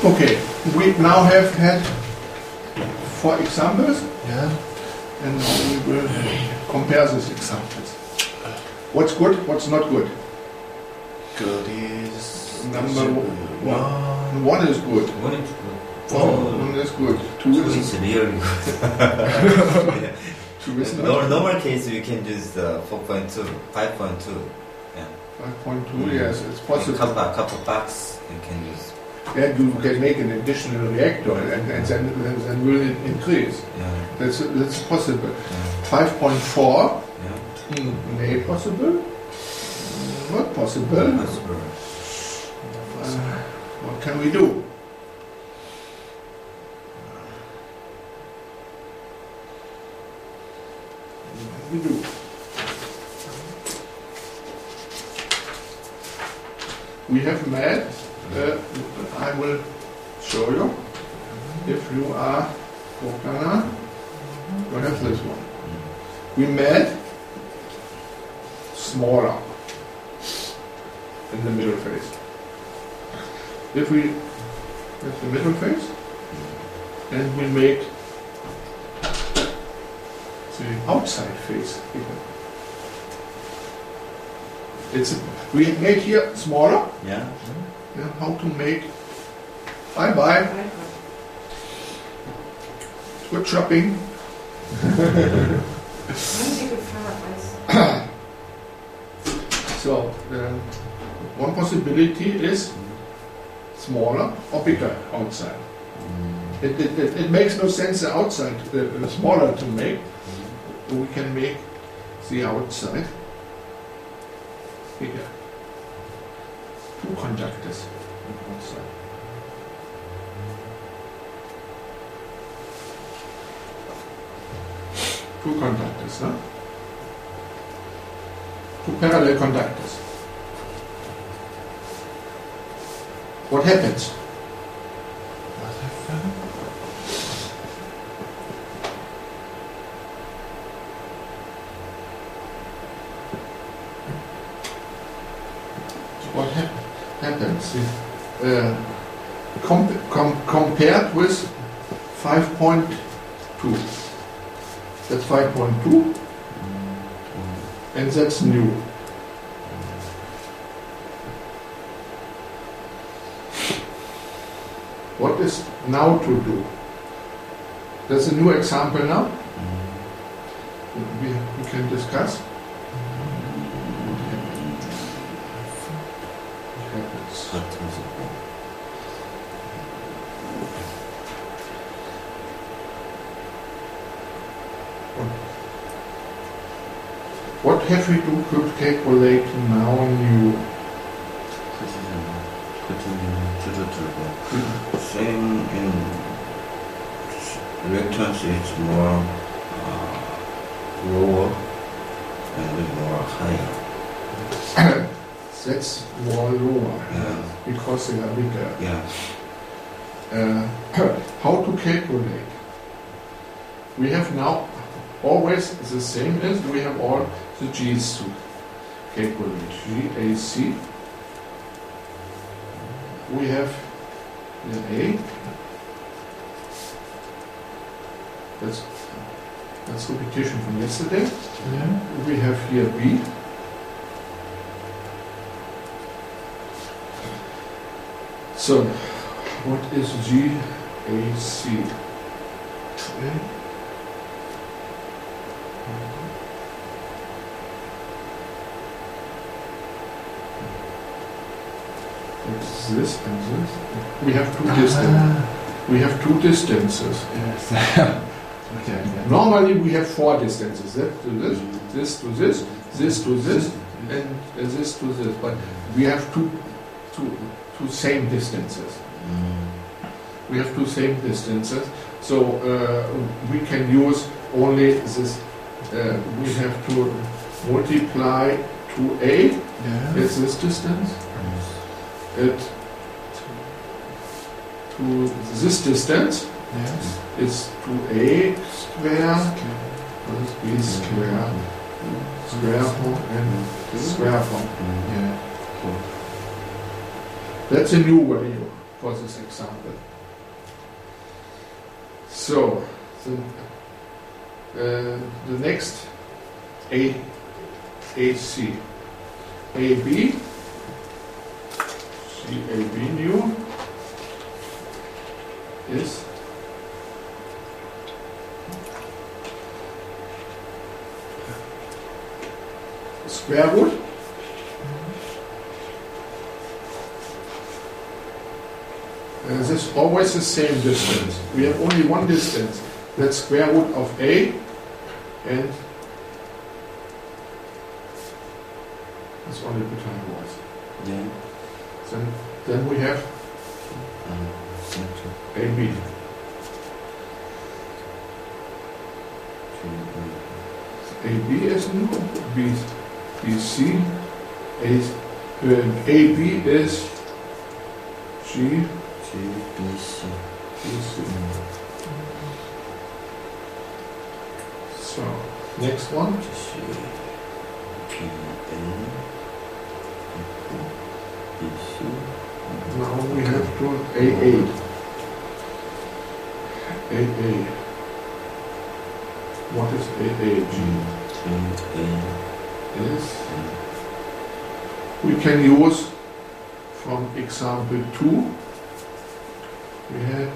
Okay, we now have had 4 examples, Yeah. and now we will compare these examples. What's good, what's not good? Good is Number one. 1 is good. One is good. One is good. 2 Two is is really good. 2 is In not. normal case, we can use the 4.2, 5.2. 5.2, yes, it's possible. Couple bucks you can use. Yeah, you can make an additional reactor and then will it increase. Yeah. That's possible. Yeah. 5.4, Yeah. may possible. Not possible. Possible. What can we do? What can we do? We have met, I will show you, if you are programmer, you have this one. We made smaller in the middle phase. If we have the middle phase, and we make the outside phase bigger. We make here smaller. Yeah. Yeah, how to make. Bye bye. Good shopping. So one possibility is smaller or bigger outside. It makes no sense the outside smaller to make. We can make the outside bigger. 2 conductors outside. Two conductors, huh? 2 parallel conductors. What happens? What happens compared with 5.2? That's 5.2, and that's new. What is now to do? There's a new example now. We can discuss. What have we to calculate now new? Same in reactance, it's more lower and more higher. That's more lower, Yeah. because they are bigger. Yeah. How to calculate? We have now always the same as we have all the G's to calculate. GAC. We have the A. That's repetition from yesterday. Yeah. We have here B. So, what is GAC? It's this and this. We have 2 distances. We have 2 distances. Yes. Okay. Normally we have 4 distances. That to this, this to this, this to this, and this to this. But we have two same distances. We have 2 same distances. So we can use only this. We have to multiply 2a. Yeah. It's this distance. It to this distance. Yes. Is 2a square plus b square form and square form. Yeah. That's a new value. for this example. So the next AC, AB, CAB new is square root this is always the same distance. We have only one distance. That's square root of A, and that's only Pythagoras. Yeah. Then we have AB. AB is new, BC is AB is G, BC. BC. So next one. Now we have to AA. AA. What is AAG? Is we can use from example 2. We had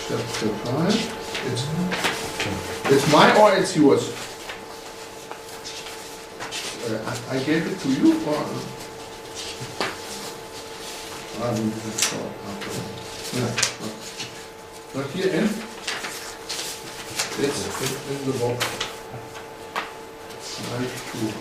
chapter 5. It's mine or it's yours? I gave it to you or? But here in, it's in the box. Slide 2.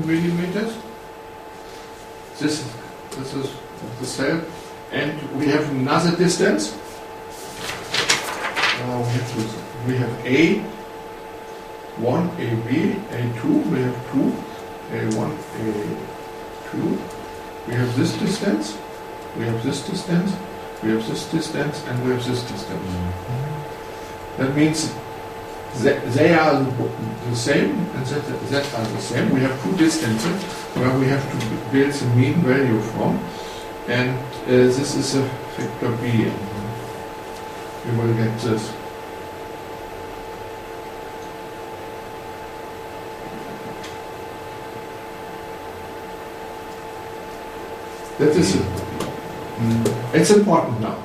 Millimeters. This is the cell, and we have another distance. We have A1, AB, A2. We have 2, A1, A2. We have this distance. We have this distance. We have this distance, and we have this distance. That means they are the same, and that are the same. We have two distances where we have to build the mean value from, and this is a factor B. We will get this. That is it. It's important now.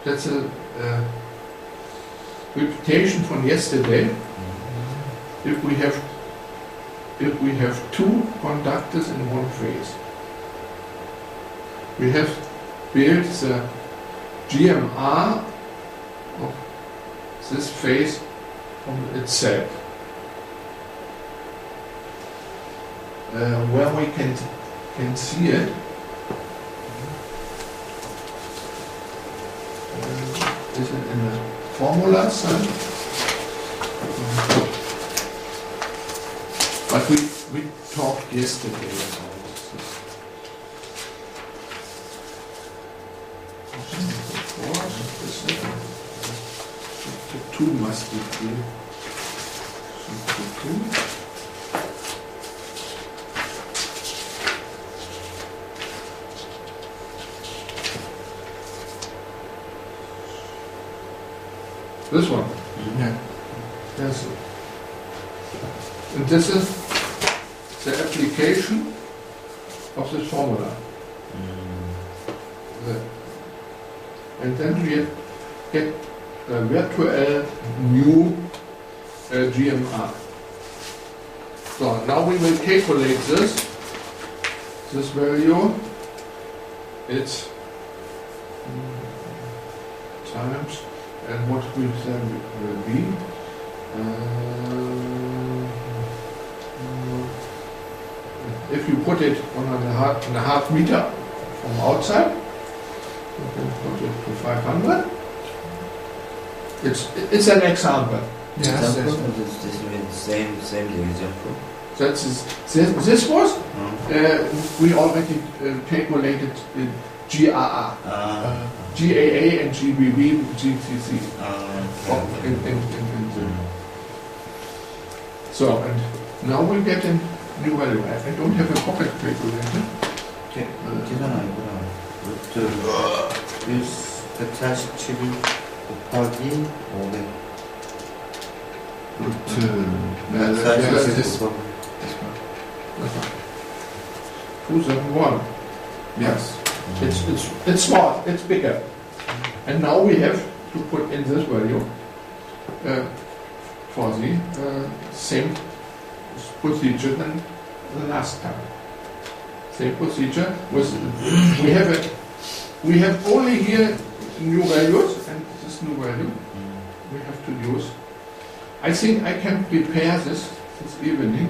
That's a repetition from yesterday. If we have two conductors in one phase, we have built the GMR of this phase from itself, where we can see it. Is it in the formula, son? But we talked yesterday about this. The 2 must be here. So 2. This one. Yeah. Yes. And this is the application of this formula. And then we get a virtual new GMR. So now we will calculate this value. It's times, and what will then be if you put it 1.5 meter from outside, you can put it to 500. It's an example. Yes. Example? This means same the example. This was we already calculated GAA, GAA and GBB, GCC. So, and now we get a new value. I don't have a pocket calculator. 계산은 아니구나. 루트 147 곱하기 500. This one. 271. Yes. It's small, it's bigger. And now we have to put in this value for the same procedure than the last time. Same procedure was we have only here new values, and this new value we have to use. I think I can prepare this evening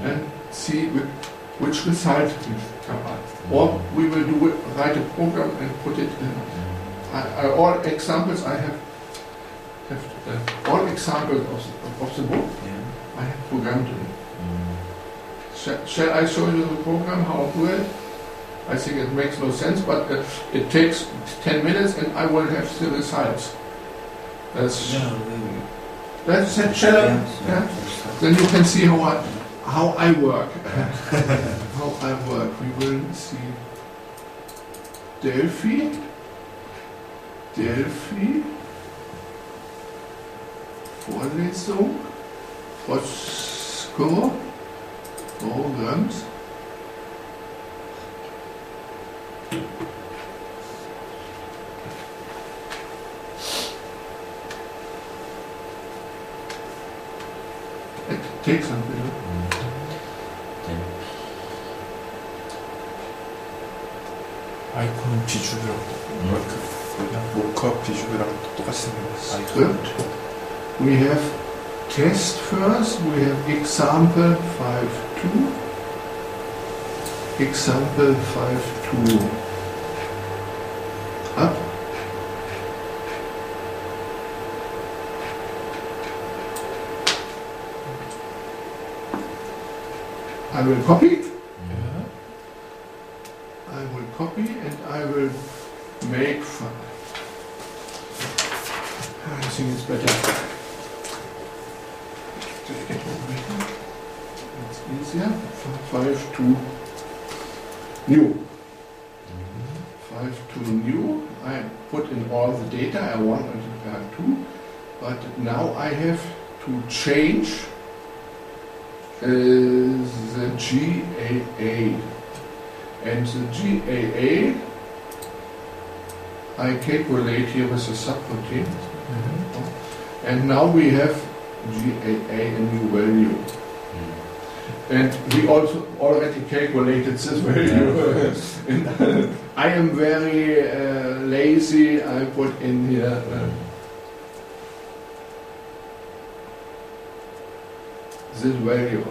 and see which result will come out. Or we will do it, write a program and put it in. All examples I have all examples of the book I have programmed in. Shall I show you the program, how to do it? I think it makes no sense, but it takes 10 minutes and I will have the results. Shall I? Yeah? Then you can see how I work. How I work. We will see Delphi, Vorlesung, Score, Programs. It takes a bit. 아이콘은 비주얼이랑 모크업 비주얼이랑 똑같이 생겼어. We have test first. We have example 5.2. Example 5.2. Up. I will copy. I will copy and I will make fun. I think it's better. Just get over here. It's easier. 5.2 new. 5.2 new. I put in all the data I want and 5.2, but now I have to change the GAA. And the GAA I calculate here with the subroutine. And now we have GAA a new value. And we also already calculated this value. And I am very lazy. I put in here this value.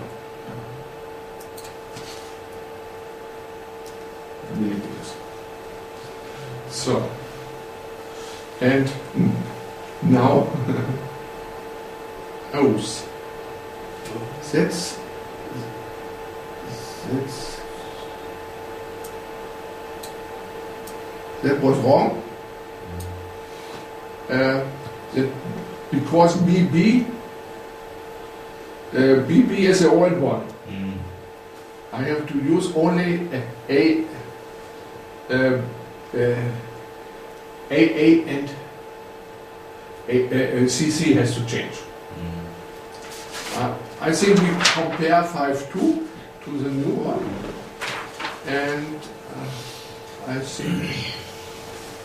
So, and now, that was wrong. Because BB is the old one. I have to use only AA and CC has to change. I think we compare 5.2 to the new one, and I think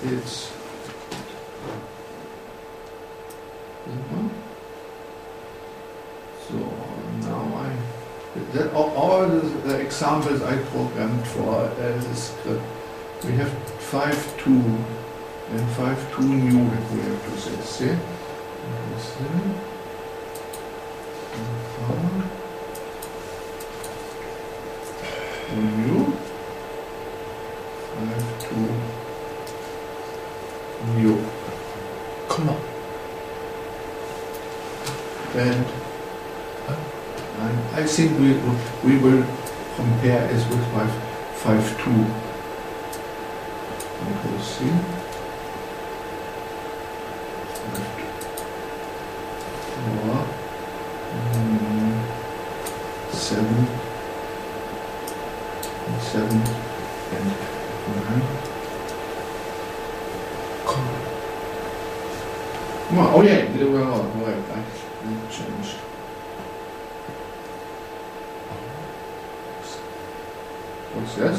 it's so now that all the examples I programmed for the script. We have 5.2 and 5.2 new that we have to say. See? new, 5 2 new. 컴마. And I think we will compare as with 5 2. And we'll see. 4 7 7 and 9. Oh yeah, they were all right. I changed. What's that?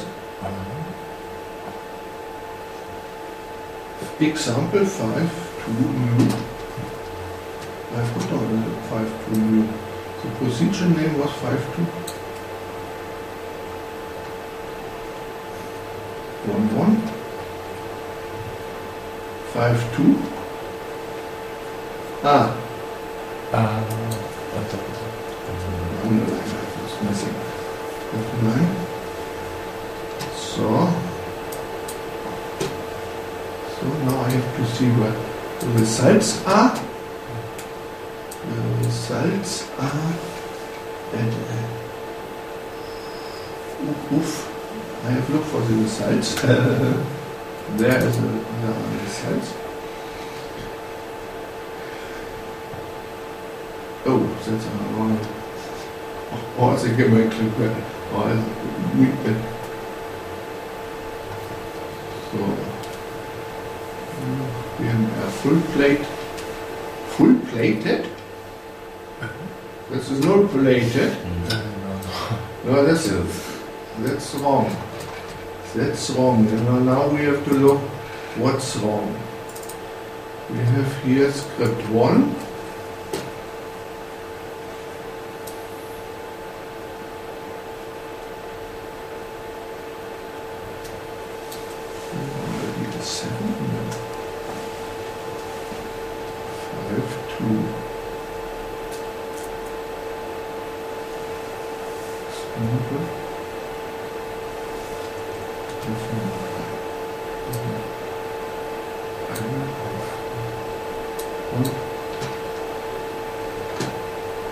Example 5 2 new. I put on 5 2 new. The procedure name was 5 2. 1 1. 5 2. Ah. what was It's missing. 9. So now I have to see what the results are. The results are at oof. I have looked for the results. There is the results. Oh, that's a wrong. Oh, it's a gimme click. Oh, so we have a full plated. This is not plated. No, that's wrong. That's wrong. Now we have to look what's wrong. We have here script 1.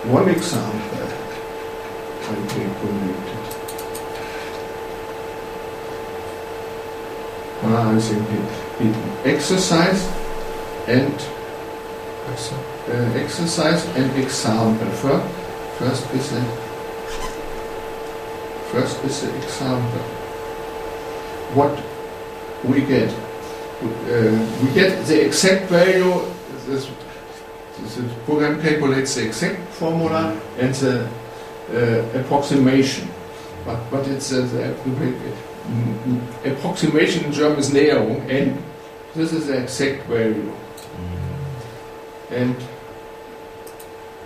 One example I calculated. I think it exercise and example. First is the example. What we get? We get the exact value. The program calculates the exact formula and the approximation. But it's the approximation in German is Näherung, and this is the exact value. And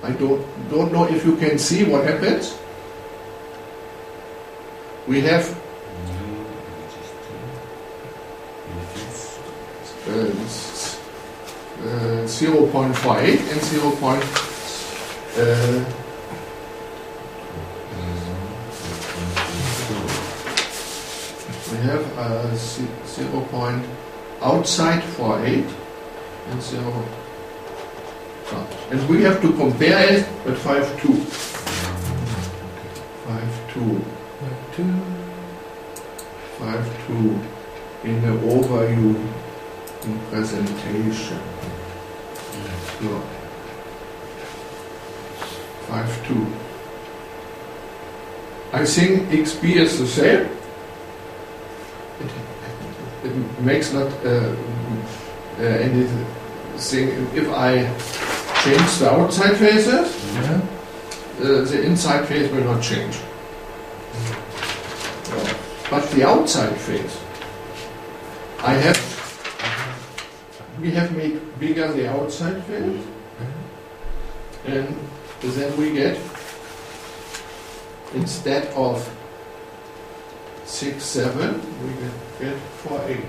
I don't know if you can see what happens. We have 0.48 and 0. We have 0 point outside for 8 and 0. And we have to compare it with 5.2. 5.2 in the overview in presentation. So 5.2. I think XB is the same. It makes not anything. If I change the outside phases, the inside phase will not change. But the outside phase, we have made bigger the outside phase, and then we get, instead of 6.7, we get 4.8.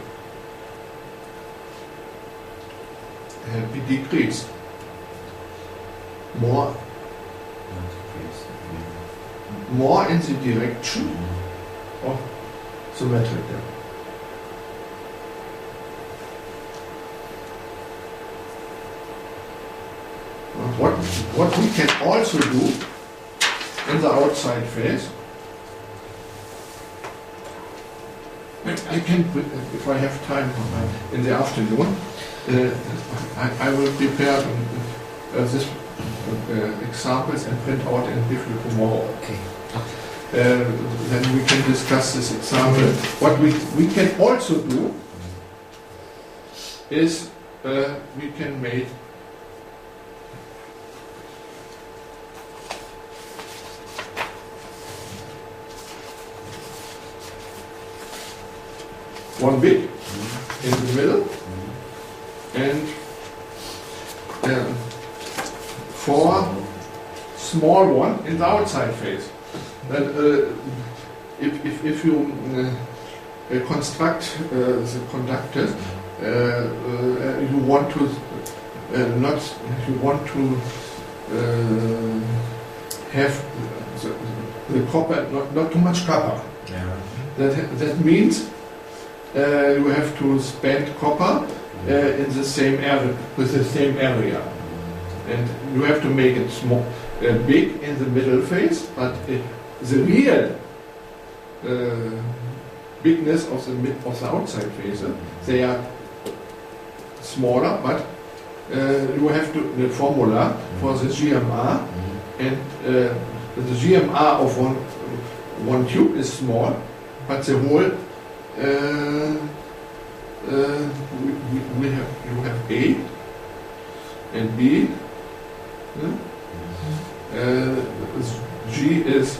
We decrease more in the direction of the metal. What we can also do in the outside phase, I can, if I have time in the afternoon, I will prepare this examples and print out and give you tomorrow. Okay. Then we can discuss this example. What we can also do is we can make one bit in the middle and four small one in the outside phase. That if you construct the conductors, you want to have the copper, not too much copper. Yeah. That means you have to spend copper in the same area, with the same area, and you have to make it small, big in the middle phase, but the real bigness of the outside phase, they are smaller, but you have to the formula for the GMR, and the GMR of one tube is small, but the whole you have A and B. G is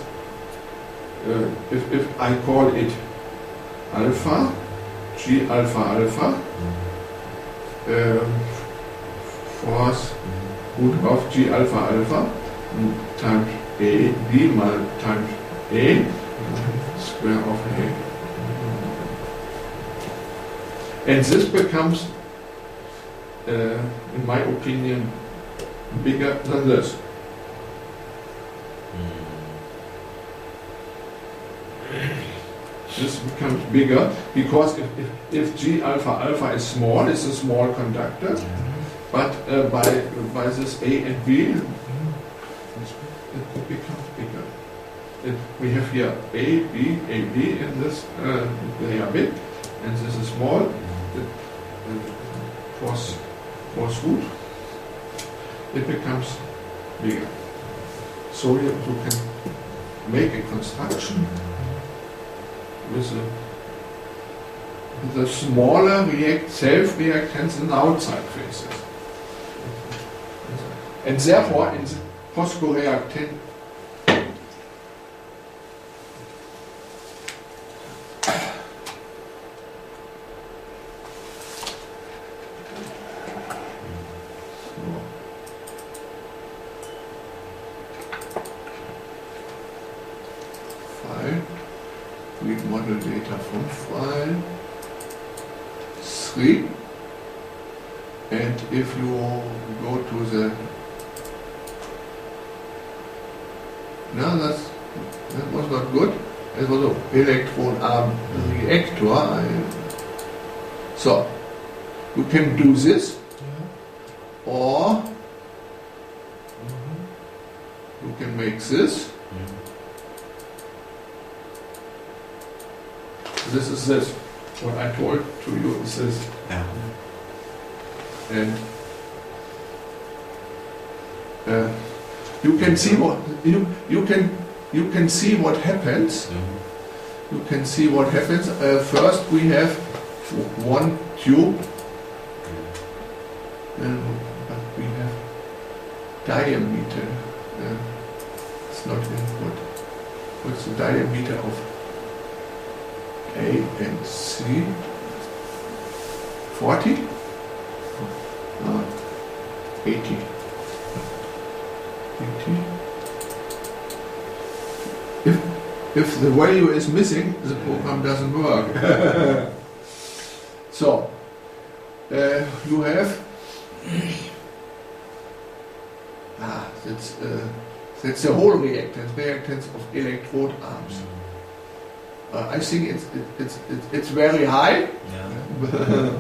if I call it alpha, G alpha alpha, force root of G alpha alpha times A, B times A, square of A. And this becomes, in my opinion, bigger than this. This becomes bigger because if G alpha alpha is small, it's a small conductor, but by this A and B, it becomes bigger. We have here A, B, and this, they are big, and this is small. Force root, it becomes bigger. So you can make a construction with a smaller self-reactance in the outside phases. And therefore, in the phosphoreactant, read model data from file 3, and if you go to the that was not good. It was an electron arm reactor. So you can do this, or you can make this. This is this. What I told to you is this. Yeah. And you can see what you can see what happens. You can see what happens. First, we have one tube, but we have diameter. It's not very good. What's the diameter of A and C? 40? 80. 80. If the value is missing, the program doesn't work. So, you have that's the whole reactance of electrode arms. I think it's very high, Yeah.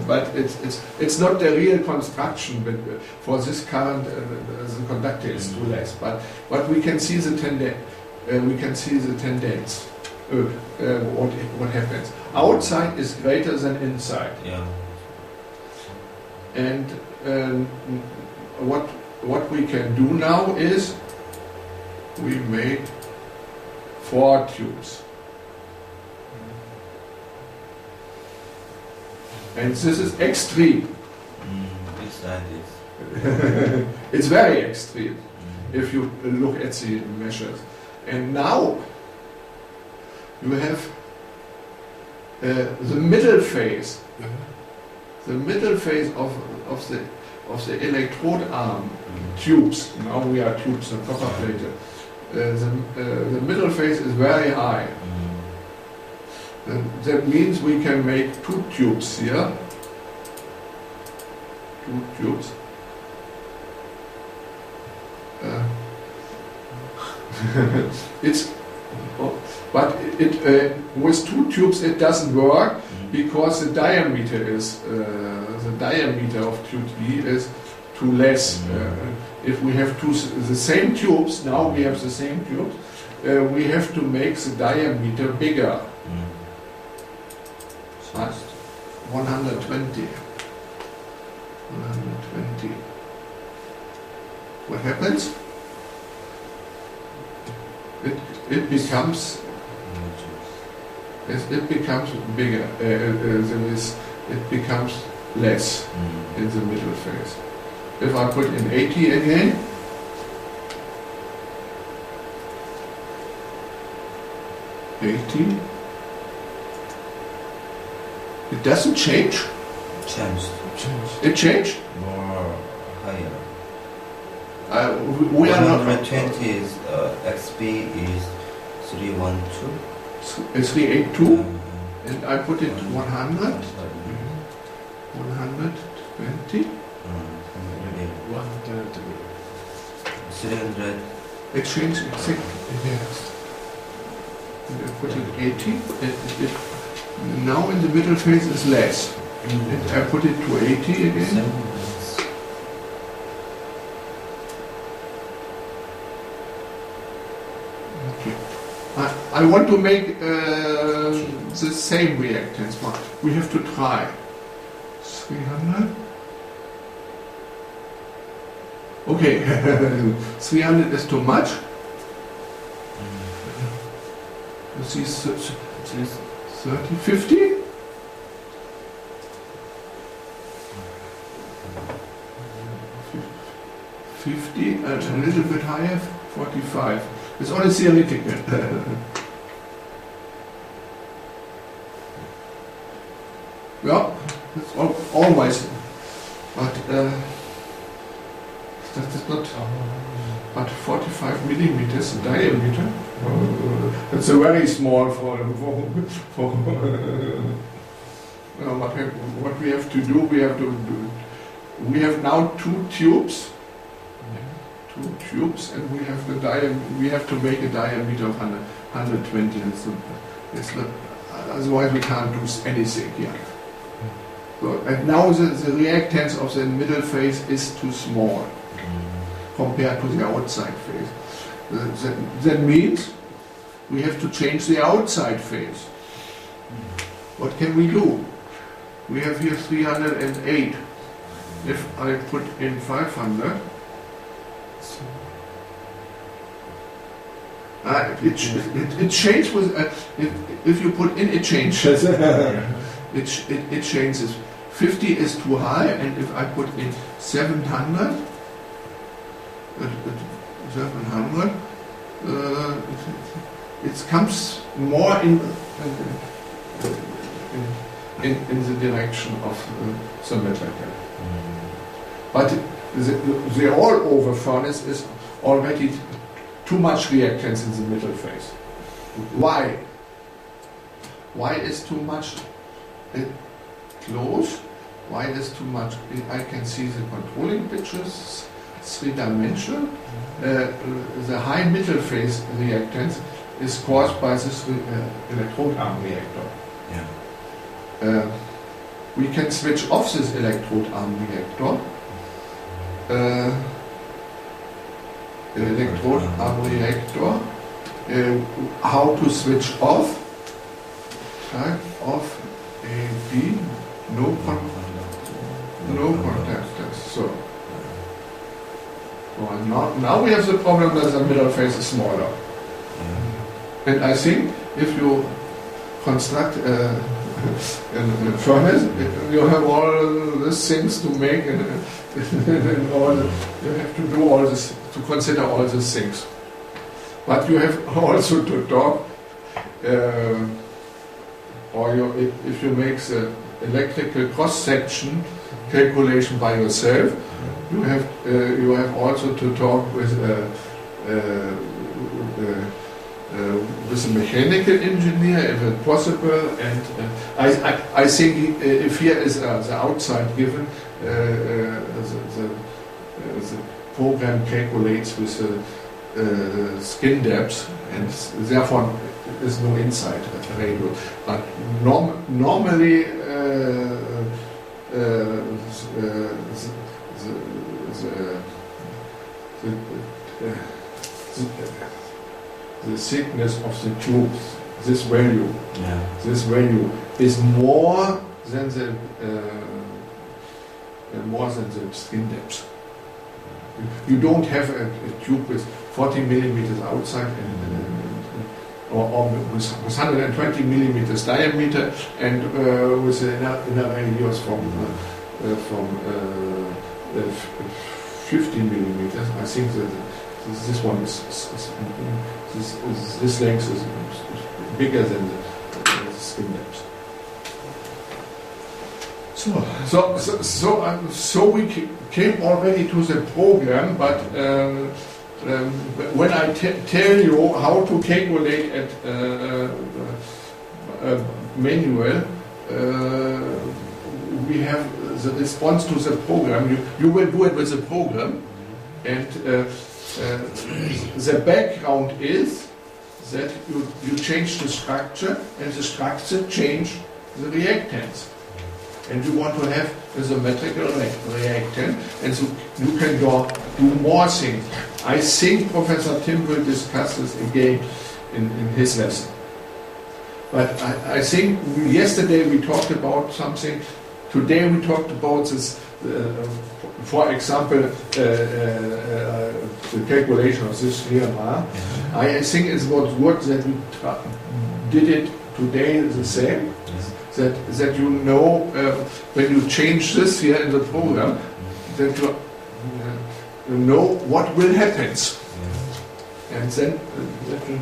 but it's not the real construction. But for this current, the conductor is too less. But we can see the tendency. What happens? Outside is greater than inside, Yeah. and what we can do now is we make 4 tubes. And this is extreme. It's like this. It's very extreme if you look at the measures. And now you have the middle phase. The middle phase of the electrode arm tubes. Now we are tubes and copper plated. The middle phase is very high. And that means we can make 2 tubes here. 2 tubes. But with 2 tubes it doesn't work because the diameter of tube B is too less. If we have the same tubes, now we have the same tubes, we have to make the diameter bigger. 120. What happens? It becomes bigger. It becomes less in the middle phase. If I put in 80 again, it doesn't change. Changed. It changed. More higher. We are not. 120 is XB is 312. 382, and I put it 100. 120. 300. It changed exactly. Yes. And I put it 80. Now in the middle phase is less. And I put it to 80 again. Okay. I want to make the same reactance, but we have to try. 300. Okay, 300 is too much. You see, 30, 50? 50, and a little bit higher, 45. It's only theoretical. Yeah, it's always, but that is not, but 45 millimeters diameter. It's a very small for what we have to do, we have now 2 tubes. 2 tubes, and we have to make a diameter of 120. It's not, otherwise we can't do anything here. So, and now the reactance of the middle phase is too small compared to the outside phase. That means we have to change the outside phase. What can we do? We have here 308. If I put in 500, it changes with if you put in, it changes. It changes. 50 is too high, and if I put in 700, it comes more in the direction of the metal. But the all-over furnace is already too much reactance in the middle phase. Why? Why is too much close? Why is too much? I can see the controlling pictures, 3-dimensional. The high middle phase reactance is caused by this electrode arm reactor. Yeah. We can switch off this electrode arm reactor. Electrode arm reactor. How to switch off? Type off AB. No contactors. So now we have the problem that the middle phase is smaller. And I think if you construct a furnace, you have all these things to make, and you have to do all this, to consider all these things. But you have also to talk, if you make the electrical cross-section calculation by yourself, you have also to talk with a mechanical engineer if it's possible. And I think if here is the outside given, the program calculates with the skin depth, and therefore there's no inside radio. But normally the thickness of the tube, this value is more than the skin depth. You don't have a tube with 40 millimeters outside or with 120 millimeters diameter and with inner radius from 50 millimeters. I think that this one this length is bigger than the skin depth. So we came already to the program, but when I tell you how to calculate at manual, we have the response to the program. You will do it with the program, and the background is that you change the structure, and the structure change the reactants. And you want to have a symmetrical reactant, and so you can do more things. I think Professor Tim will discuss this again in his lesson. But I think yesterday we talked about something. Today we talked about this, for example, the calculation of this schema. I think it was good that we did it today the same. That you know when you change this here in the program, that you know what will happen, and then that you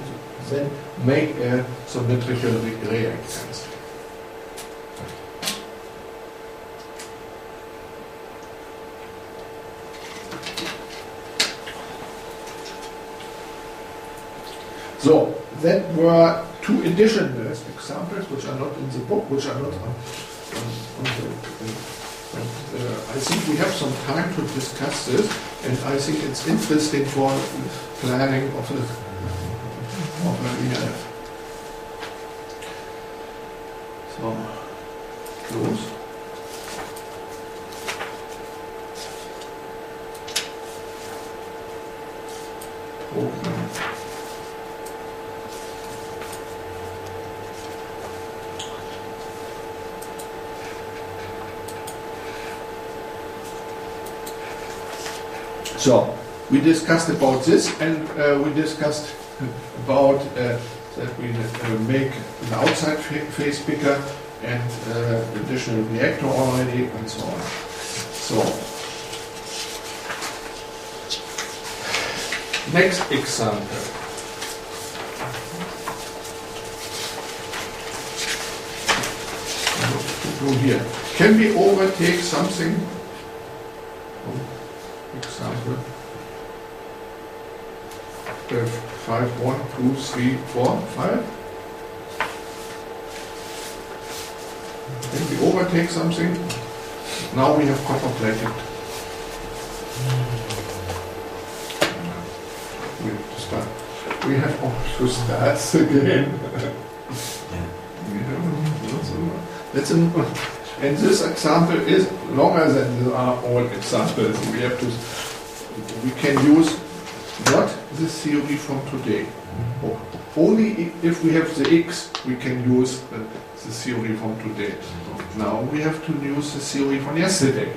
then make a symmetrical reactance. So that were two additional examples which are not in the book, which are not on the. I think we have some time to discuss this, and I think it's interesting for planning of the ELF. So close. Program. So we discussed about this, and we discussed about that we make the outside phase bigger and additional reactor already, and so on. So next example. Go here. Can we overtake something? Example 5, 1, 2, 3, 4, 5. Can we overtake something? Now we have copper plated. We have to start. we have to start again. And this example is longer than our old examples. We can use not the theory from today. Only if we have the x, we can use the theory from today. Now we have to use the theory from yesterday.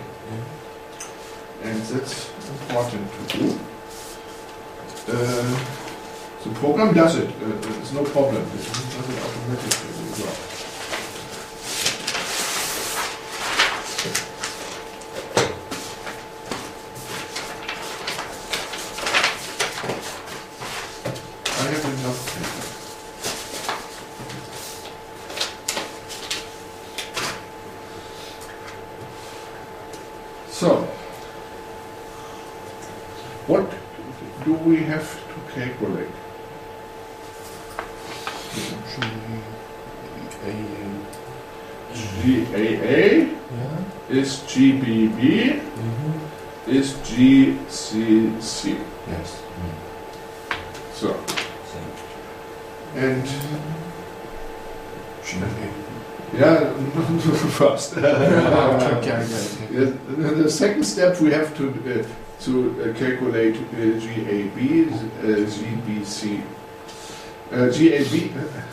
And that's important to do. The program does it. It's no problem. It does it automatically as well. I have enough paper. So, what do we have to calculate? GAA is GBB is GCC. Yes. So, and yeah, first. The second step we have to calculate GAB, GBC. GAB,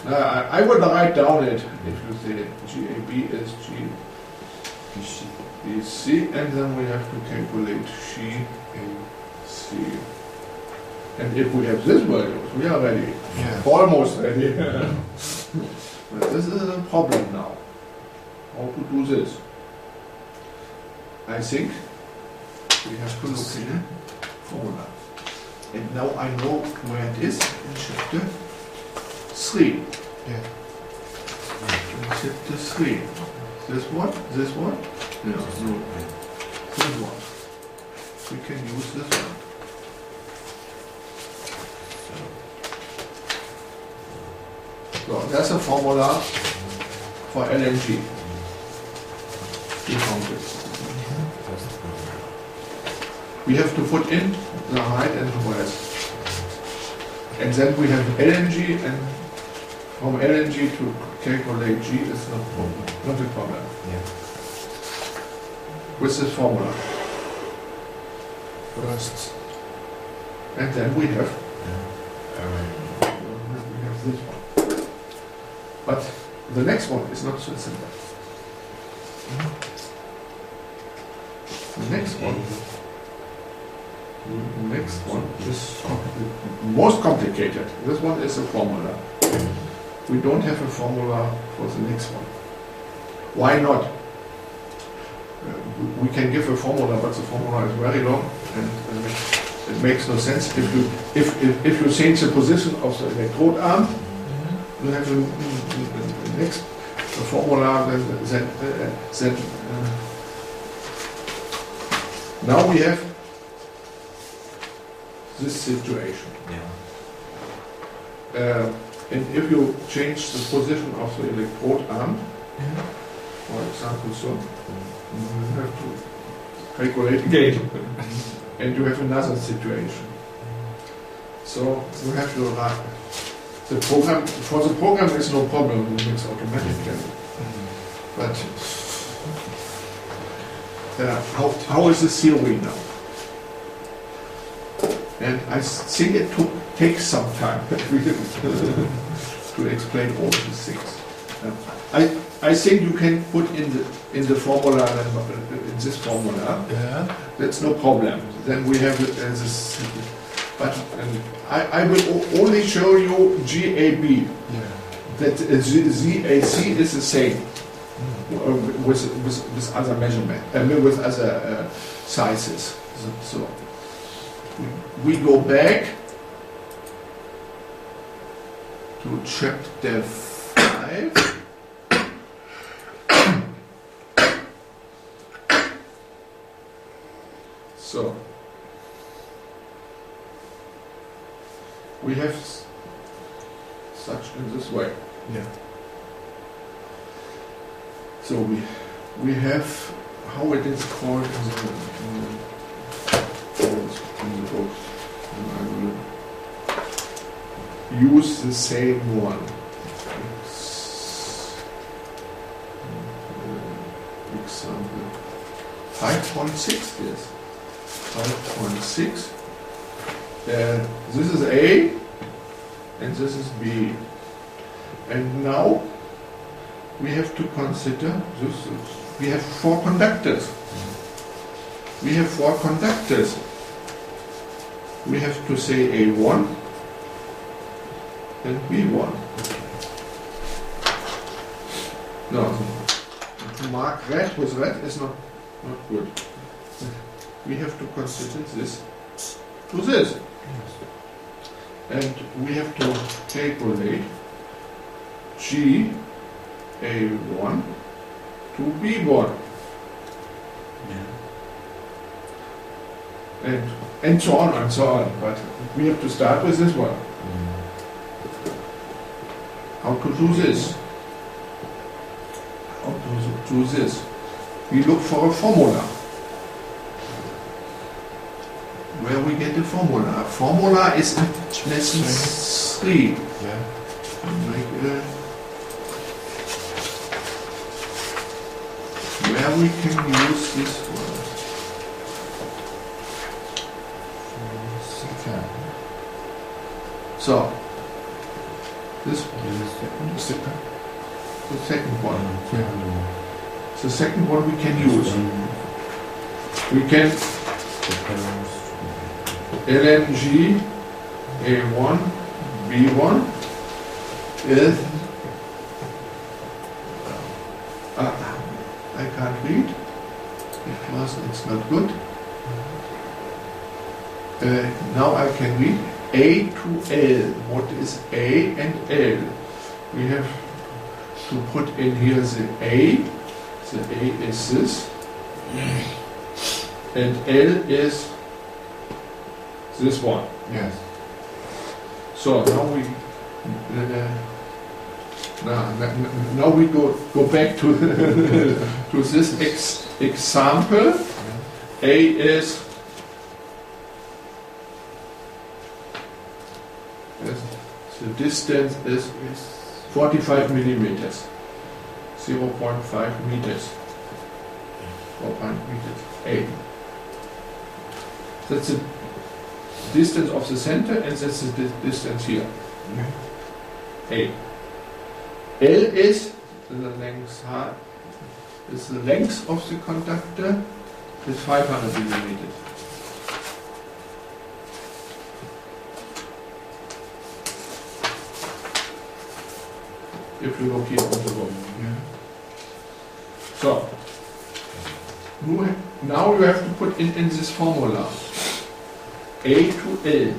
I would write down it if you say GAB is GBC, and then we have to calculate GAC. And if we have this value, we are ready. Yeah. Almost ready. But this is a problem now. How to do this? I think we have to look in the formula. And now I know where it is in chapter 3. Yeah. In chapter 3. This one? This one? No, no. This one. We can use this one. So that's a formula for LNG. We found it. We have to put in the height and the width. And then we have LNG, and from LNG to calculate G is not a problem. Yeah. With this formula. First. And then we have this one. But the next one is not so simple. The next one is most complicated. This one is a formula. We don't have a formula for the next one. Why not? We can give a formula, but the formula is very long, and it makes no sense. If you change the position of the electrode arm, you have the next formula. Then now we have this situation. Yeah. And if you change the position of the electrode arm, for example, so you have to calculate again, and you have another situation. So you have to the program. For the program, is no problem; it makes automatically. But how is the theory now? And I think it takes some time to explain all these things. I think you can put in the formula, in this formula. Yeah. That's no problem. Then we have this. But I will only show you GAB. Yeah. That ZAC is the same with other measurement, with other sizes. So we go back to chapter 5. So we have such in this way. Yeah. So we have how it is called in the book. And I will use the same one. Example 5.6, yes. 5.6. This is A and this is B. And now we have to consider this. We have 4 conductors. We have 4 conductors. We have to say A1 and B1. No, to mark red with red is not good. We have to consider this to this. And we have to calculate G A1 to B1. And so on and so on. But we have to start with this one. How to do this? How to do this? We look for a formula. Where we get the formula? Formula is in lesson 3. Where we can use this one. So, this is the second one. The second one we can use. We can LNG A1 B1 is I can't read because it's not good. Now I can read A to L. What is A and L? We have to put in here the A. The A is this. And L is this one. Yes. So now we now we go back to to this example. A is the distance is 45 millimeters, 0.5 meters, 4 meters. A. That's the distance of the center, and that's the distance here. A. L is the length. Is the length of the conductor is 500 millimeters. If you look here on the book. So now you have to put in this formula. A to L.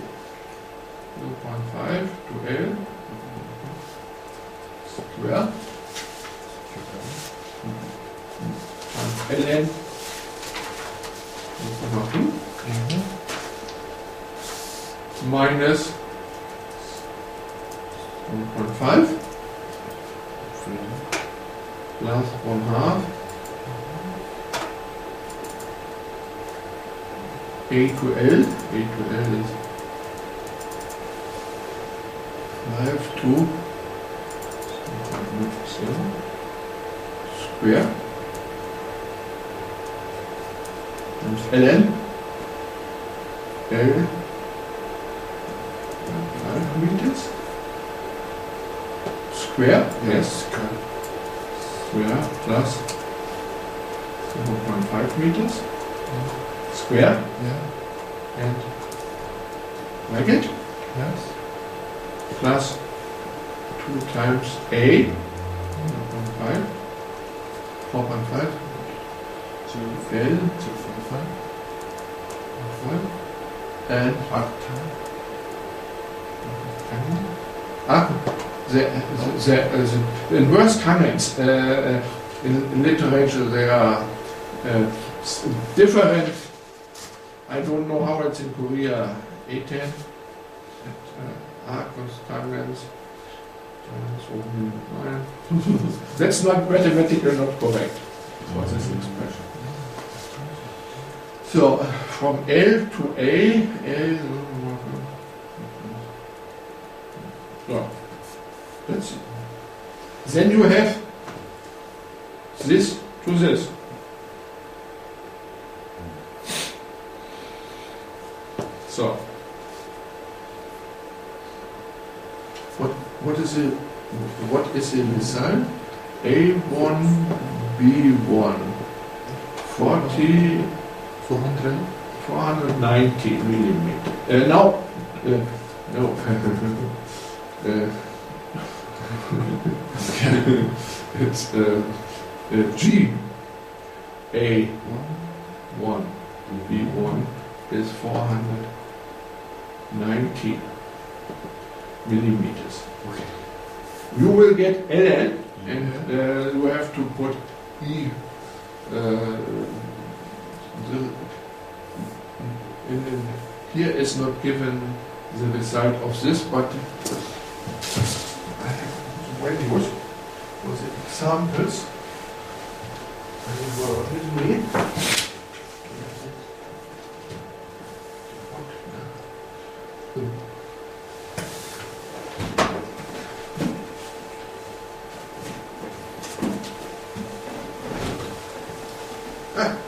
0.5 to L. Square. And ln 0.2 minus 1.5 plus 1/2 A to L. A to L is 5 to square times ln L 5 meters square, yes, square plus 0.5 meters square, and like it, Yes. plus 2 times A 0.5 4.5 To L 45. 5 and After. the inverse tangents in literature, they are different. I don't know how it's in Korea. A10 arcus tangents. That's not mathematically not correct for this expression. So from L to A, So, that's it. Then you have this to this. So, what is the result? A1 B1 40 490 millimeter. No. It's G A1 B1 is 490 millimeters. Okay. You will get ln, and you have to put E. Here is not given the result of this, but I have very good for the examples. I will with me.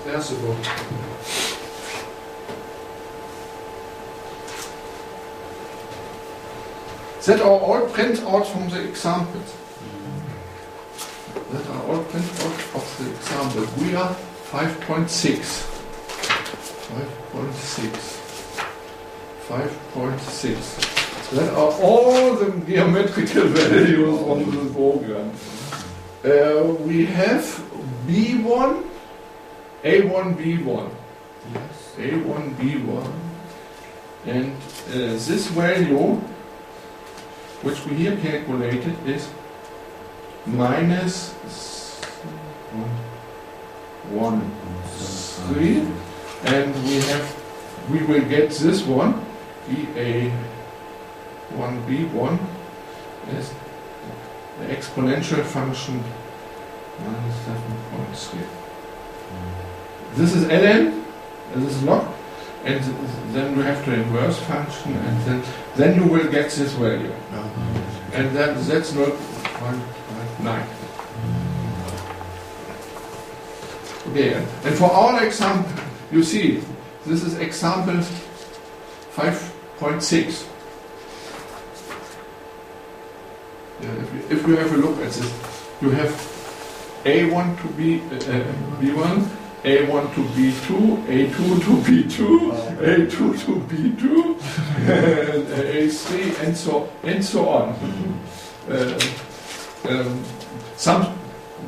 There's the book. That are all printouts from the examples. That are all printouts of the example. We are 5.6. 5.6. That are all the geometrical values on the program. We have B1, A1, B1. Yes. A1, B1. And this value, which we here calculated, is minus 1.13, and we will get this one, BA1B1, is the exponential function minus 7.3. This is ln, this is log, and then we have to inverse function, and then you will get this value. And that's not 1.9. Okay, and for our example, you see, this is example 5.6. If you have a look at this, you have A1 to B1, A1 to B2, A2 to B2, A2 to B2, and A3, and so on.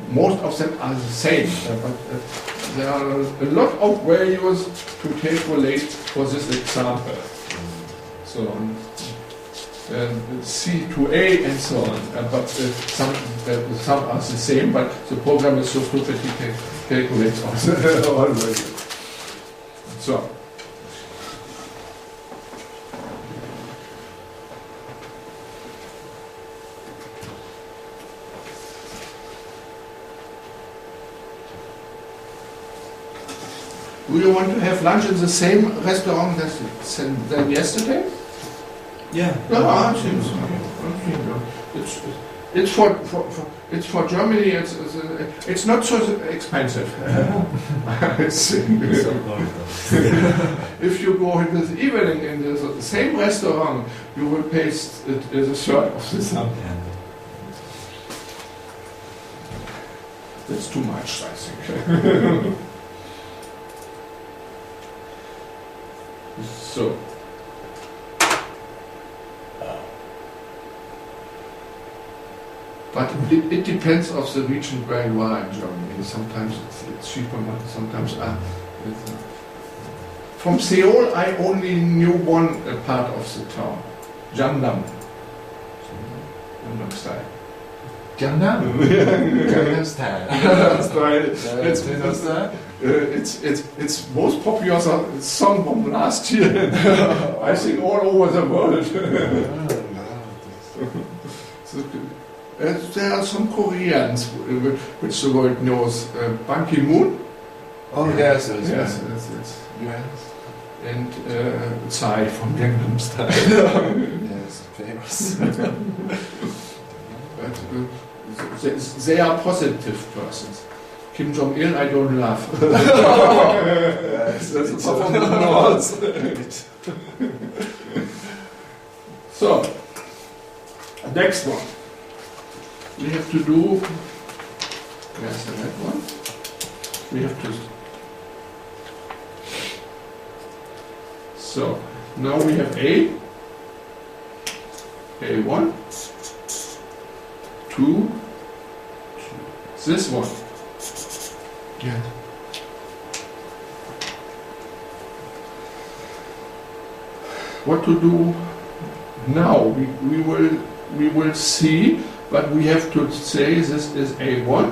Most of them are the same, but there are a lot of values to calculate for this example. So C to A and so on. But some are the same, but the program is so stupid he can calculate all values. So. Do you want to have lunch in the same restaurant as than yesterday? Yeah. No, I think so. It's for Germany. It's not so expensive. If you go in this evening in the same restaurant, you will pay the third of the sum. That's too much, I think. So, but it depends of the region where you are in Germany. Sometimes it's cheaper, sometimes from Seoul I only knew one part of the town, Gangnam style. Gangnam? Gangnam style. It's most popular song from last year. I think all over the world. So, there are some Koreans which the world knows. Ban Ki-moon. Oh yes. Yes. And Psy from Gangnam Style. Yes. famous. But, they are positive persons. Kim Jong-il, I don't love. Yes, That's it's a performance. So, next one. We have to do. Where's the red one? We have to. So, now we have A1, 2, this one. Yeah. What to do now? We will see, but we have to say this is A1,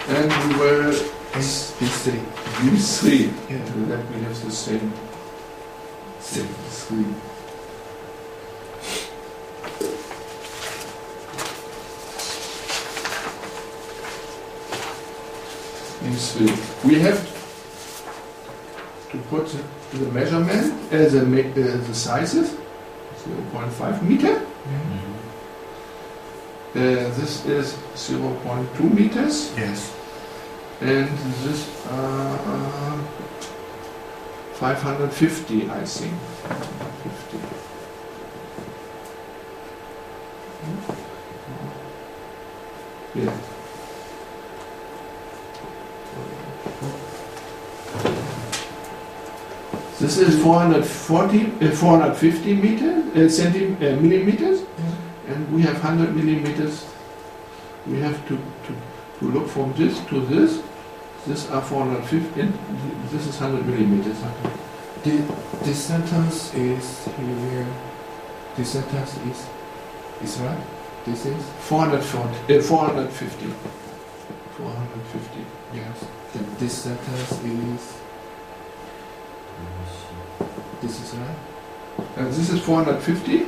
and we will B3. B3. Yeah. That we have the same 3. We have to put the measurement as the sizes 0.5 meter. This is 0.2 meters, Yes. and this 550, I think. 550. Yeah. This is 450 millimeters, and we have 100 millimeters. We have to look from this to this. This are 450, and this is 100 millimeters. This sentence is here. This sentence is right. This is 450. 450. yes. Then this sentence is. This is right. And this is 450,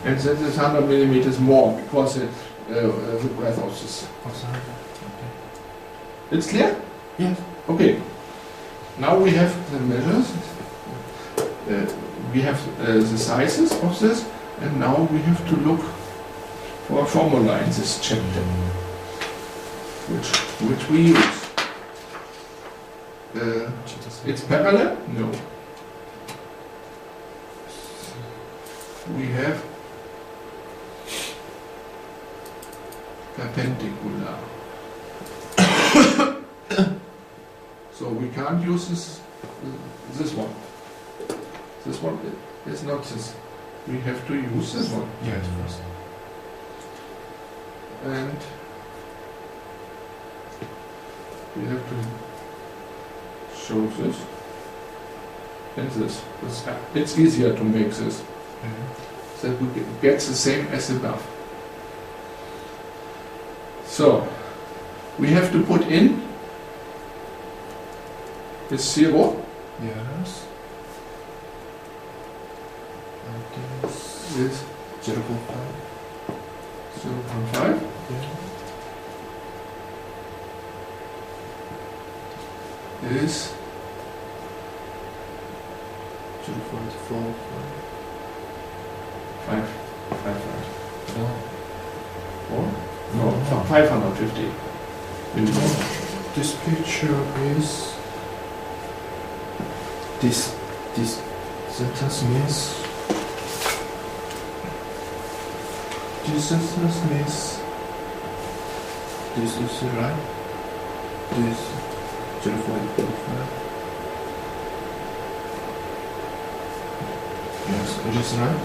and this is 100 millimeters more because the breadth of this. Also, okay. It's clear? Yes. Okay. Now we have the measures. We have the sizes of this, and now we have to look for a formula in this chapter, which we use. It's parallel? No. We have perpendicular. So we can't use this one. This one is not this. We have to use this one. Yes. First. And we have to show this and this. It's easier to make this. That we get the same as above. So we have to put in the 0. Yes. And this Is 0.5. 0.5. Yeah. Is 0.4. 5. No. 4? No, 550. This picture is this sentence means this is right. This 0.45. Yes, it is right.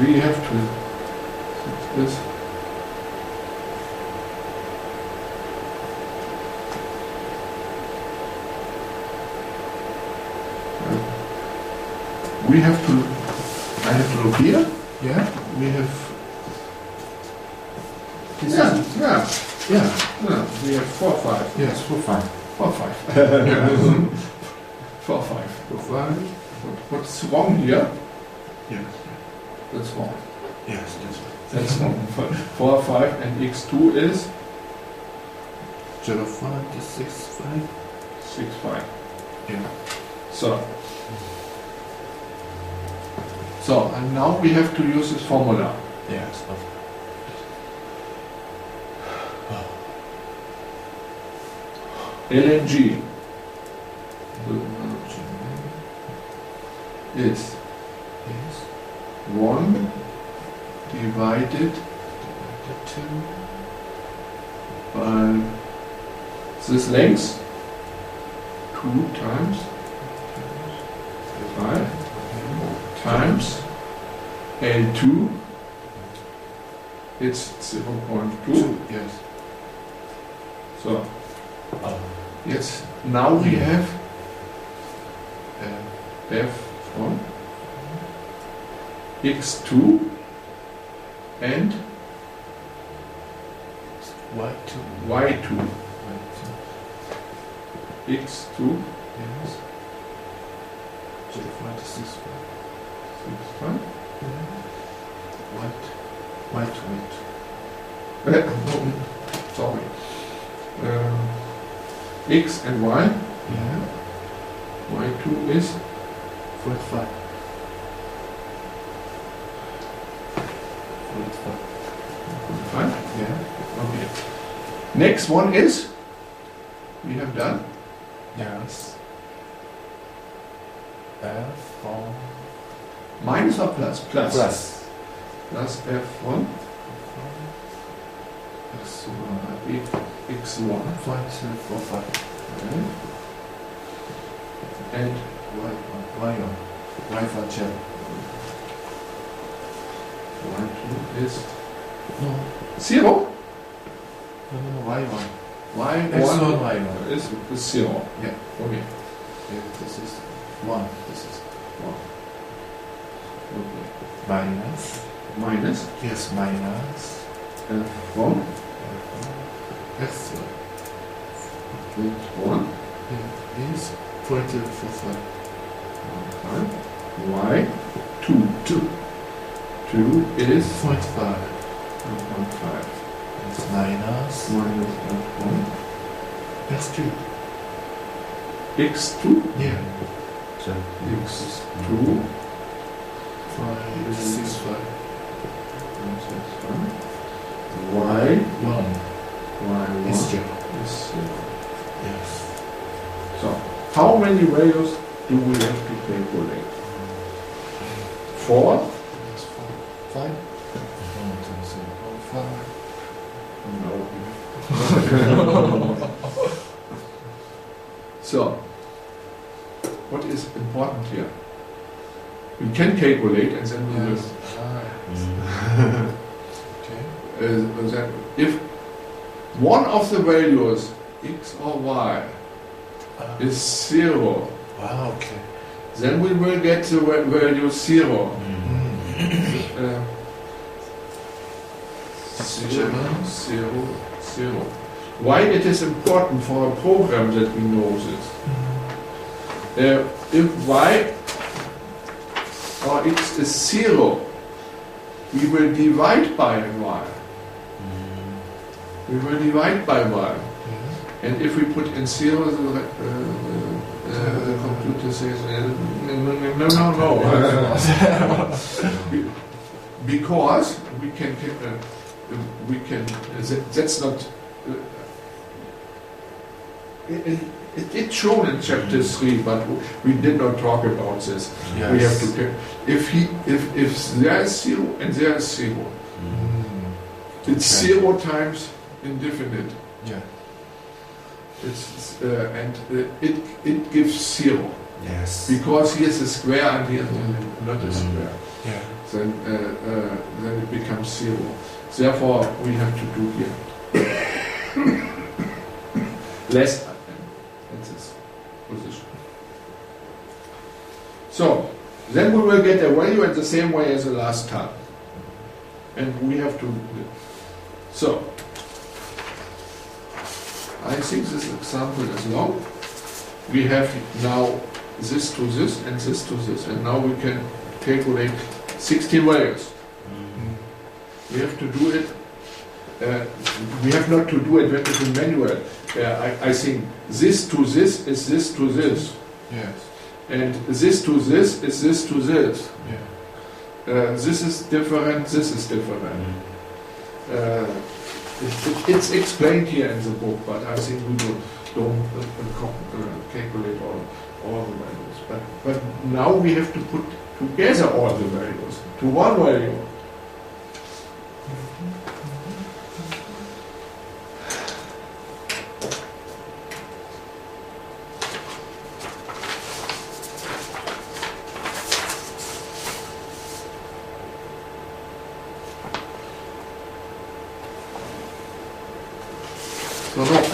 We have to. This. We have to. I have to look here. Yeah. We have. This Yeah, is yeah, yeah. yeah. We have 4, 5. Yes, for fine. 4, 5. Yeah. 4, 5. For fine. What's wrong here? Yes. That's wrong. Yes, that's right. That's wrong. 4, 5, and x2 is 0.5 to 6.5. 6, 5. Yeah. So So, and now we have to use this formula. Yes. LNG is 1 divided by this length 2 times 5 times L2, it's 0.2. Yes. So, yes, now we have F from x2 and Y2. y2. x2 Yes. 0.65. 65. Y2. No, sorry. X and y. Yeah. Y2 is 45. 5. Yeah. Okay. Next one is, we have done Yes. F from minus or plus? Plus. plus. Plus F1 x1. 0.45. Okay. And Y for gel. y2 is No. 0. No, Y1. Y1 X1, Y1. is 0. Yeah. Okay. Yeah, this is 1. This is Okay. minus. Minus Yes, minus. F1 X1 F1 is 0.45. y2 2 is 0.5. 1.5 It's minus. minus F1 X2. x2 Yeah. x2 565. y1 1 is 0. is 0. Yes. So, how many values do we have to calculate? 4? That's 5. 1, 2, 3, 4, 5. No. So, what is important here? We can calculate and then we will Yes. Okay. that if one of the values x or y is 0, Wow, okay. then we will get the value 0. Seven. 0, 0. Why it is important for a program that we know this? If y or x is 0, we will divide by y. We will divide by y. And if we put in 0, the computer says, no. Because that's not, it's shown in chapter 3, but we did not talk about this. Yes. We have to, if there is 0 and there is 0, it's Okay. 0 times indefinite. Yeah. It's, it gives 0. Yes. Because here's a square and here's not a square. Yeah. Then it becomes 0. Therefore, we have to do here less in this position. So, then we will get a value in the same way as the last time. And we have to... So, I think this example is long. We have now this to this and this to this, and now we can calculate 16 values. We have to do it. We have not to do it when it's in manual. I think this to this is this to this, Yes. and this to this is this to this. Yeah. this is different, this is different. It's explained here in the book, but I think we don't calculate all the values. But now we have to put together all the values to one value.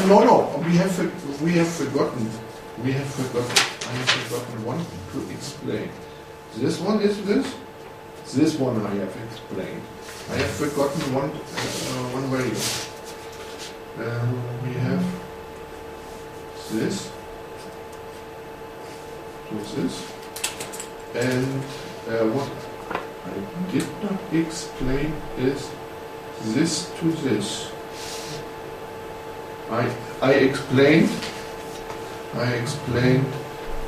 No. We have forgotten. I have forgotten one to explain. This one is this. This one I have explained. I have forgotten one value. We have this to this, and what I did not explain is this to this. I explained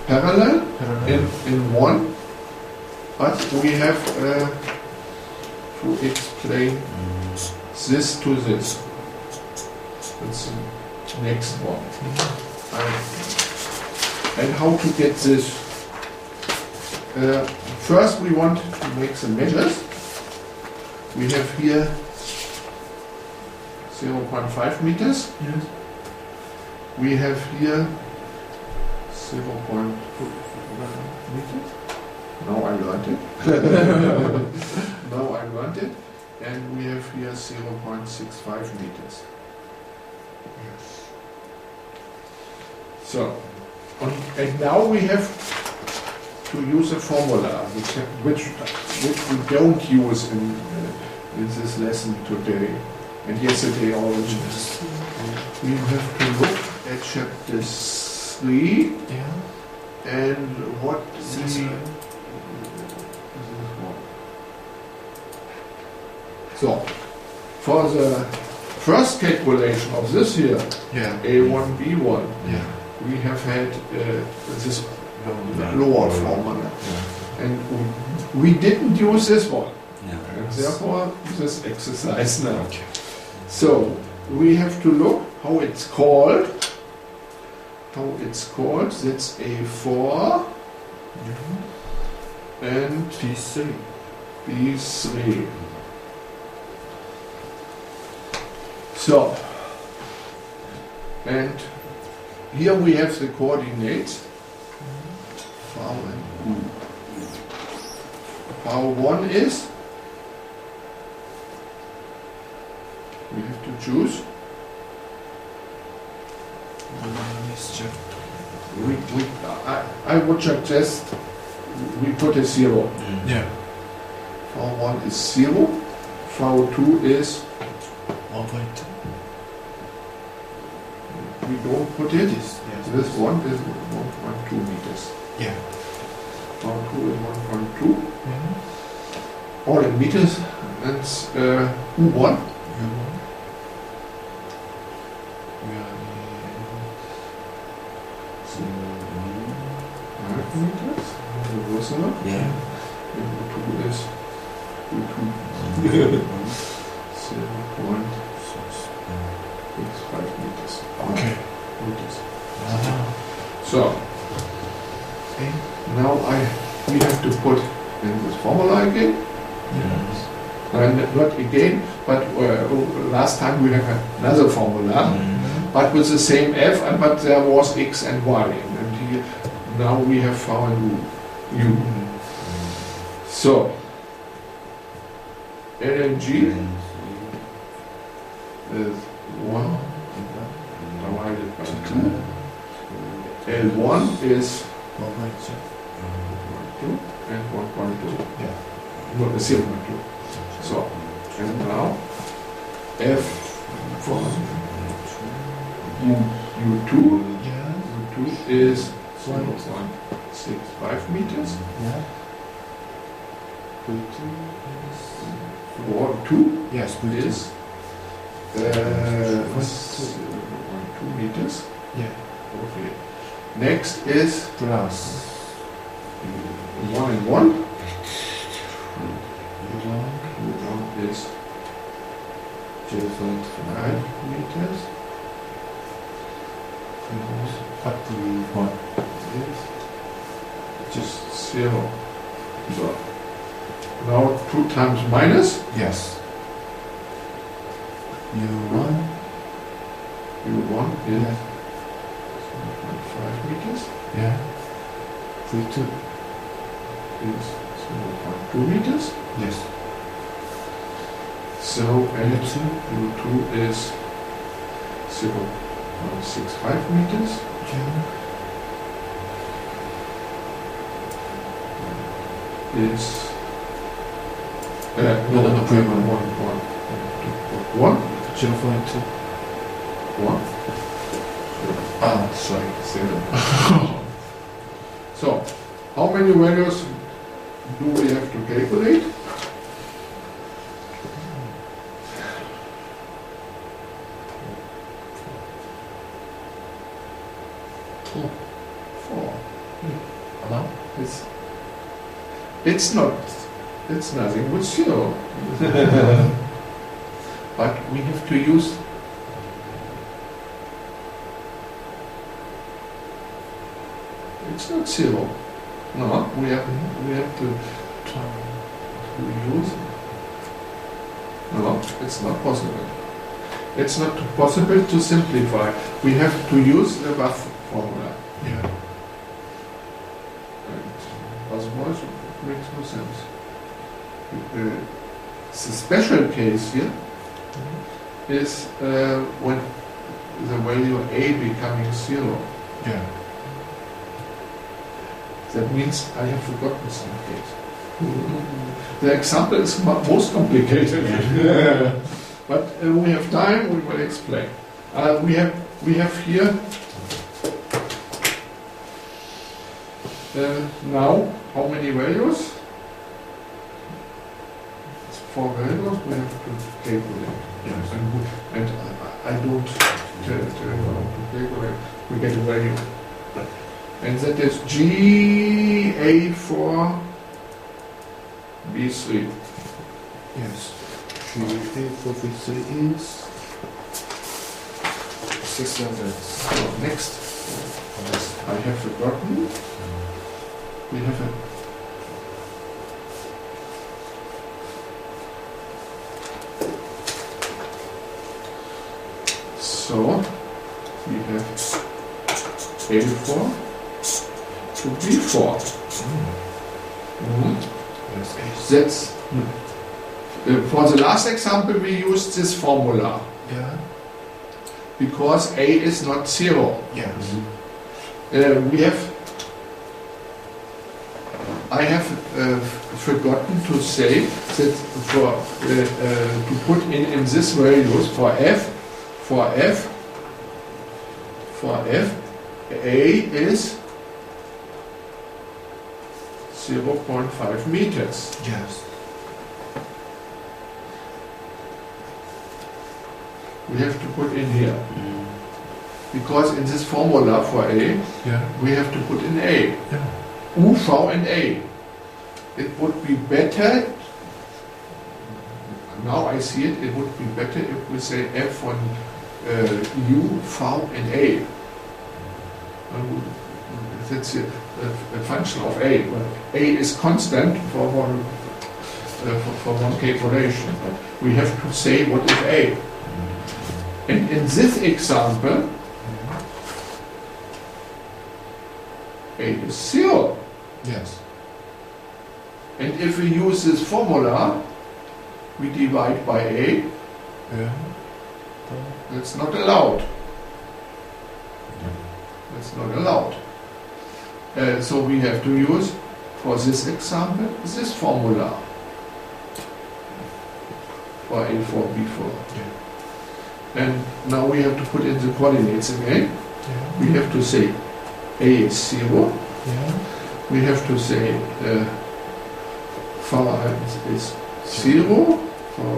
parallel in one, but we have to explain this to this. That's the next one. And how to get this? First we want to make the measures. We have here 0.5 meters. Yes. We have here 0.2 meters. Now I learned it. And we have here 0.65 meters. Yes. So, and now we have to use a formula which we don't use in this lesson today. And yesterday already. We have to look at chapter 3 and what So, for the first calculation of this here, A1, B1, we have had this lower formula. And we didn't use this one. And therefore, this exercise now. Okay. So, we have to look how it's called. That's A4 and B3. So, and here we have the coordinates. V1 is, we have to choose. I would suggest we put a 0. V1 is 0. V2 is 1.2. We don't put it. This one is 1.2 meters. V2 is 1.2. All in meters. That's U1. Meters. Yeah. And U2 is 0.65 meters. Okay. Meters. So, now we have to put in this formula again. And not again, but last time we have another formula, but with the same f, but there was x and y, and here now we have found u. So, LNG is 1 divided by 2. L1 is 1.2 and 1.2. No, 0.2. So, and now F for U2 is 1.65 meters. For 2 Yes, is 1.2 meters. Okay. Next is plus 1 and 1. 0.5 5 meters. What do we want? Yes. Just 0. So now 2 times minus Yes. U1. U1 is Yeah. 5 meters Yeah. V2. is 0.2 meters. Yes. So and U2. U2 is 0.65 meters. Yeah. Is No, no, no, one, one. one, one, 0.2. one. Ah, sorry. 0. So, how many values do we have to calculate? Two. 4. Now? It's nothing but 0. But we have to use it's not 0. No, we have to use. No, it's not possible. It's not possible to simplify. We have to use the rough formula. Yeah. And otherwise it makes no sense. The special case here is when the value a becoming 0. Yeah. That means I have forgotten some case. The example is most complicated. But we have time, we will explain. We have here now how many values? It's 4 values we have to calculate. Yes. And I don't tell you how to calculate. We get a value. And that is GA4 B3. Yes. GA for V3 is 600. So next, I have forgotten. We have a so we have A4 to B4. Yes. That's for the last example we used this formula Yeah. because A is not 0. Yes. I have forgotten to say that for to put in this values for F A is 0.5 meters. Yes. We have to put in here because in this formula for A Yeah. we have to put in A. Yeah. U, V and A. It would be better, now I see it, it would be better if we say F on U, V and A. That's a function of A. But A is constant for one calculation. But we have to say what is A. And in this example, A is 0. Yes. And if we use this formula, we divide by A, Yeah. that's not allowed. That's not allowed. So we have to use, for this example, this formula for A4, B4. Yeah. And now we have to put in the coordinates again. Yeah. We have to say A is 0. Yeah. We have to say far is 0 for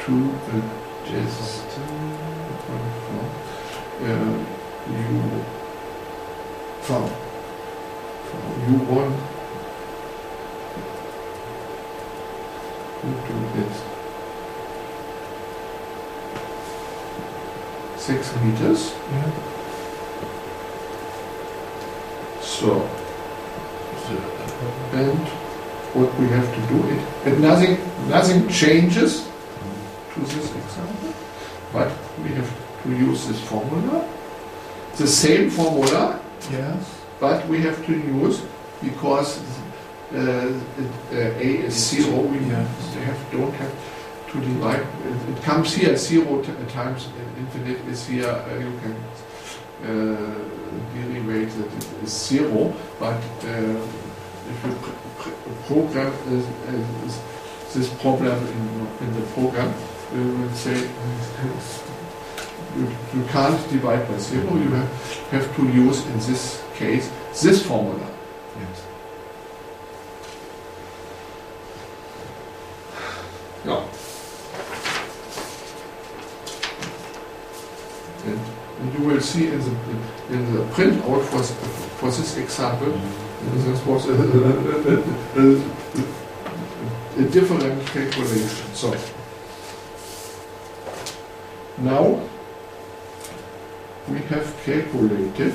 2 is U from U1 U2 is 6 meters. Yeah. So, and what we have to do, and nothing changes to this example, but we have to use this formula, the same formula, Yes. but we have to use, because A is 0, we don't have to divide. It comes here 0 times infinite is here, you can derivate that it is 0, but if you program this problem in the program, we will say you can't divide by 0, you have to use in this case this formula. Yes. Yeah. And you will see in the printout for this example, this was a different calculation. So now we have calculated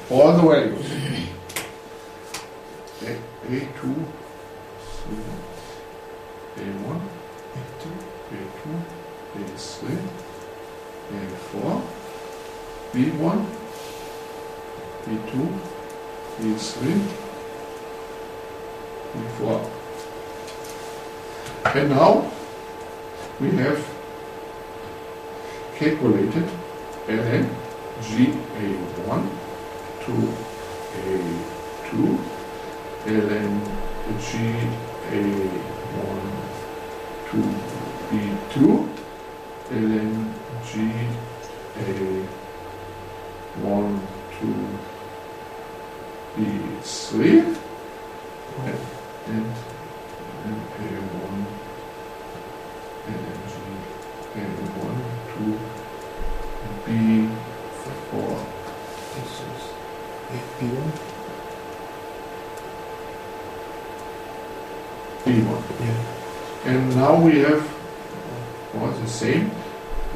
all the values. A2, A1, A2, A3, A4, B1, B2, B3, B4. And now we have calculated ln GA1 to A2, ln GA1 to B2, ln GA1 to B3, and A1 ln GA1 to B4. This is B1. B1. Yeah. And now we have the same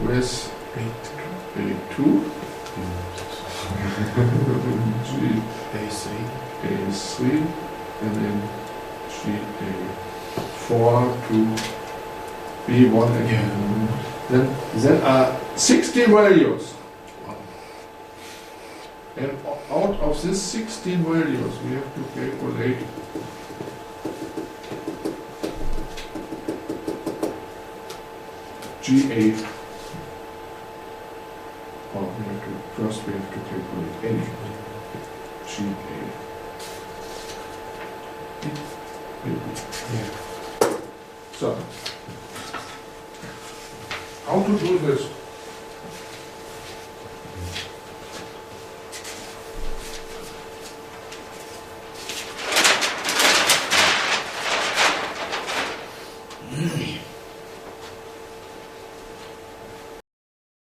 with A2, A3. A3, and then GA4 to B1 again. Then there are 16 values. And out of these 16 values, we have to calculate GA. Or first we have to calculate any GA. Yeah. So, how to do this?